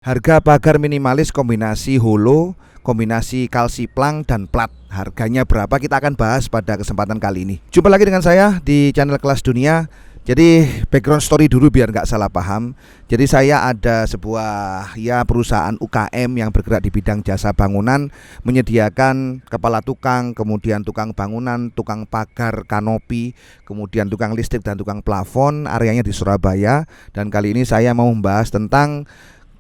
Harga pagar minimalis kombinasi holo, kombinasi kalsiplang dan plat. Harganya berapa kita akan bahas pada kesempatan kali ini. Jumpa lagi dengan saya di channel Kelas Dunia. Jadi background story dulu biar nggak salah paham. Jadi saya ada sebuah perusahaan UKM yang bergerak di bidang jasa bangunan, menyediakan kepala tukang, kemudian tukang bangunan, tukang pagar, kanopi, kemudian tukang listrik dan tukang plafon. Areanya di Surabaya. Dan kali ini saya mau membahas tentang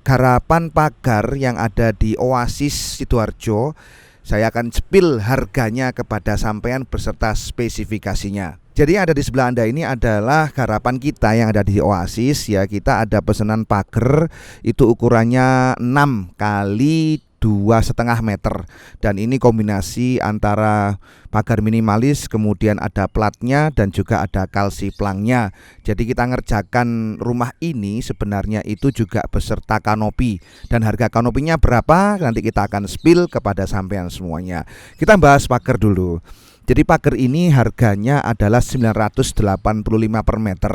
garapan pagar yang ada di Oasis Sidoarjo. Saya akan spill harganya kepada sampean beserta spesifikasinya. Jadi yang ada di sebelah Anda ini adalah garapan kita yang ada di Oasis ya. Kita ada pesanan pagar itu ukurannya 6 kali 2,5 meter. Dan ini kombinasi antara pagar minimalis, kemudian ada platnya dan juga ada kalsiplangnya. Jadi kita ngerjakan rumah ini sebenarnya itu juga beserta kanopi. Dan harga kanopinya berapa nanti kita akan spill kepada sampean semuanya. Kita bahas pagar dulu. Jadi pagar ini harganya adalah 985 per meter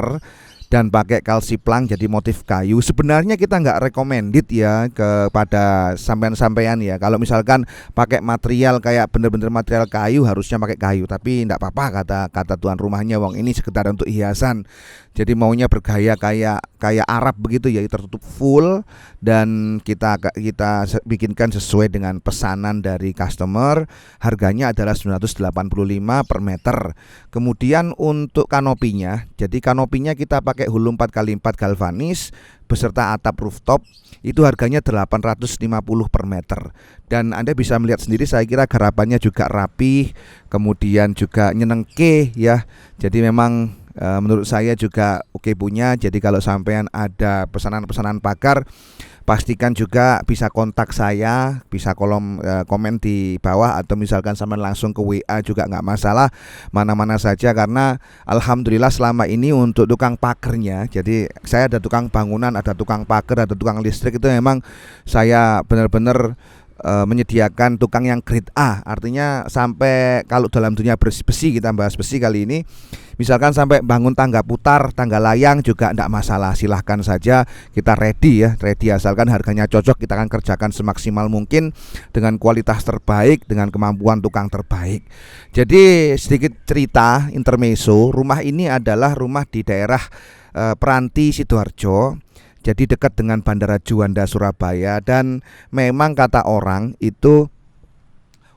dan pakai kalsiplang jadi motif kayu. Sebenarnya kita nggak recommended ya kepada sampean-sampean ya. Kalau misalkan pakai material kayak bener-bener material kayu harusnya pakai kayu. Tapi nggak apa-apa kata tuan rumahnya, wong ini sekedar untuk hiasan. Jadi maunya bergaya kayak Arab begitu ya, tertutup full dan kita bikinkan sesuai dengan pesanan dari customer. Harganya adalah 985 per meter. Kemudian untuk kanopinya, jadi kanopinya kita pakai hulu 4x4 galvanis beserta atap rooftop. Itu harganya 850 per meter. Dan Anda bisa melihat sendiri, saya kira garapannya juga rapi, kemudian juga nyenengke ya. Jadi memang menurut saya juga oke punya. Jadi kalau sampean ada pesanan-pesanan pagar, pastikan juga bisa kontak saya, bisa komen di bawah atau misalkan sampean langsung ke WA juga nggak masalah, mana-mana saja. Karena alhamdulillah selama ini untuk tukang pagernya, jadi saya ada tukang bangunan, ada tukang pagar, ada tukang listrik, itu memang saya benar-benar menyediakan tukang yang grade A. Artinya sampai kalau dalam dunia besi, kita bahas besi kali ini, misalkan sampai bangun tangga putar, tangga layang juga tidak masalah, silahkan saja, kita ready asalkan harganya cocok. Kita akan kerjakan semaksimal mungkin dengan kualitas terbaik, dengan kemampuan tukang terbaik. Jadi sedikit cerita intermezzo, rumah ini adalah rumah di daerah Peranti Sidoarjo. Jadi dekat dengan Bandara Juanda Surabaya. Dan memang kata orang itu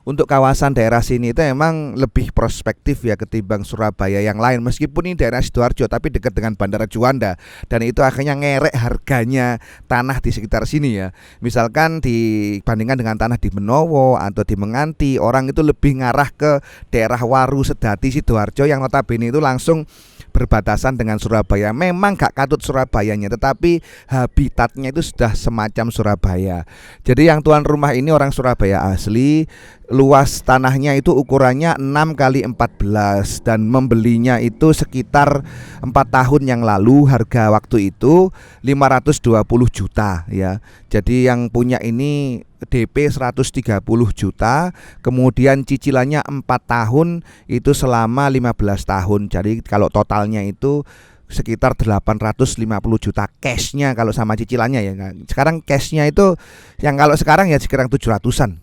untuk kawasan daerah sini itu emang lebih prospektif ya ketimbang Surabaya yang lain. Meskipun ini daerah Sidoarjo tapi dekat dengan Bandara Juanda, dan itu akhirnya ngerek harganya tanah di sekitar sini ya. Misalkan dibandingkan dengan tanah di Benowo atau di Menganti, orang itu lebih ngarah ke daerah Waru, Sedati, Sidoarjo yang notabene itu langsung berbatasan dengan Surabaya. Memang gak katut Surabayanya, tetapi habitatnya itu sudah semacam Surabaya. Jadi yang tuan rumah ini orang Surabaya asli. Luas tanahnya itu ukurannya 6 kali 14 dan membelinya itu sekitar 4 tahun yang lalu. Harga waktu itu 520 juta ya. Jadi yang punya ini DP 130 juta, kemudian cicilannya 4 tahun itu selama 15 tahun. Jadi kalau totalnya itu sekitar 850 juta cashnya kalau sama cicilannya ya. Sekarang cashnya itu yang kalau sekarang ya sekarang 700-an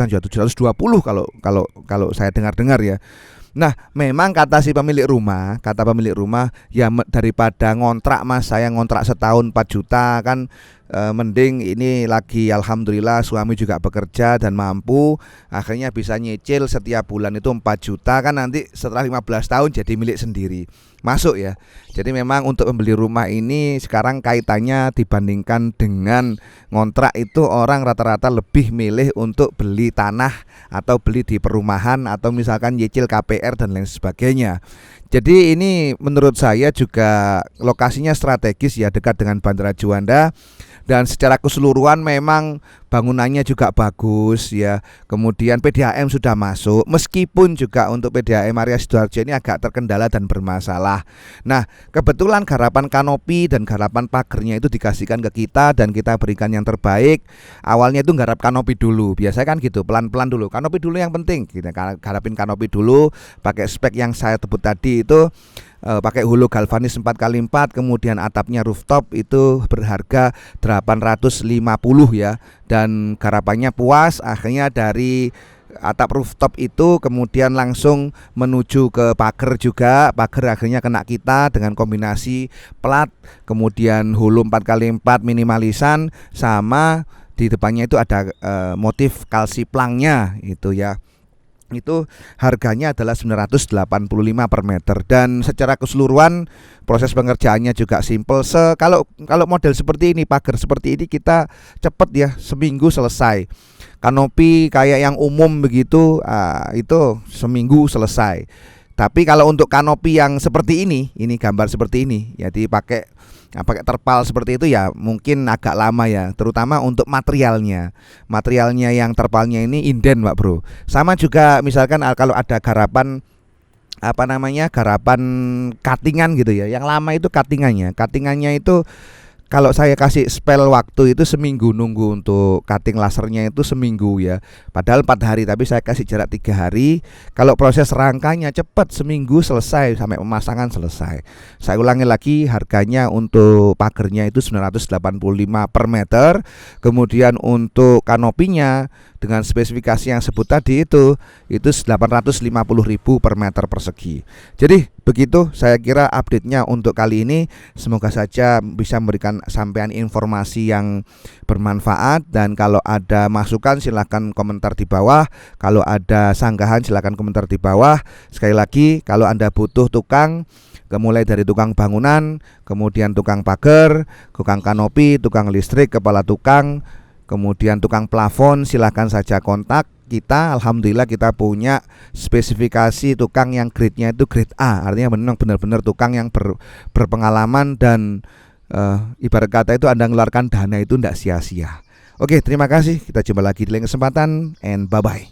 juga 720 kalau saya dengar ya. Nah, memang kata pemilik rumah ya, daripada ngontrak Mas, saya ngontrak setahun 4 juta kan, mending ini lagi alhamdulillah suami juga bekerja dan mampu, akhirnya bisa nyicil setiap bulan itu 4 juta kan, nanti setelah 15 tahun jadi milik sendiri. Masuk ya. Jadi memang untuk membeli rumah ini sekarang kaitannya dibandingkan dengan ngontrak itu orang rata-rata lebih milih untuk beli tanah atau beli di perumahan atau misalkan nyicil KPR dan lain sebagainya. Jadi ini menurut saya juga lokasinya strategis ya, dekat dengan Bandara Juanda. Dan secara keseluruhan memang bangunannya juga bagus ya. Kemudian PDAM sudah masuk, meskipun juga untuk PDAM area Sidoarjo ini agak terkendala dan bermasalah. Nah, kebetulan garapan kanopi dan garapan pagernya itu dikasihkan ke kita dan kita berikan yang terbaik. Awalnya itu garap kanopi dulu, biasanya kan gitu, pelan-pelan dulu. Kanopi dulu yang penting, kita garapin kanopi dulu pakai spek yang saya sebut tadi itu. pakai hulu galvanis 4x4, kemudian atapnya rooftop itu berharga 850 ya. Dan garapannya puas, akhirnya dari atap rooftop itu kemudian langsung menuju ke pagar juga. Pagar akhirnya kena kita dengan kombinasi plat, kemudian hulu 4x4 minimalisan, sama di depannya itu ada motif kalsi plangnya itu ya. Itu harganya adalah 985 per meter, dan secara keseluruhan proses pengerjaannya juga simple. Kalau model seperti ini, pagar seperti ini, kita cepet ya, seminggu selesai. Kanopi kayak yang umum begitu, itu seminggu selesai. Tapi kalau untuk kanopi yang seperti ini gambar seperti ini, ya dipakai pakai terpal seperti itu ya mungkin agak lama ya, terutama untuk materialnya yang terpalnya ini inden Pak Bro. Sama juga misalkan kalau ada garapan garapan cuttingan gitu ya, yang lama itu cuttingannya itu kalau saya kasih spell waktu itu seminggu, nunggu untuk cutting lasernya itu seminggu ya. Padahal 4 hari, tapi saya kasih jarak 3 hari. Kalau proses rangkanya cepat, seminggu selesai sampai pemasangan selesai. Saya ulangi lagi, harganya untuk pagernya itu 985 per meter. Kemudian untuk kanopinya dengan spesifikasi yang sebut tadi itu 850.000 per meter persegi. Jadi begitu saya kira update-nya untuk kali ini. Semoga saja bisa memberikan sampean informasi yang bermanfaat, dan kalau ada masukan silahkan komentar di bawah. Kalau ada sanggahan silahkan komentar di bawah. Sekali lagi, kalau Anda butuh tukang, mulai dari tukang bangunan, kemudian tukang pagar, tukang kanopi, tukang listrik, kepala tukang, kemudian tukang plafon, silahkan saja kontak kita. Alhamdulillah kita punya spesifikasi tukang yang grade-nya itu grade A. Artinya benar-benar tukang yang berpengalaman, dan ibarat kata itu Anda mengeluarkan dana itu tidak sia-sia. Oke, terima kasih. Kita jumpa lagi di lain kesempatan, and bye-bye.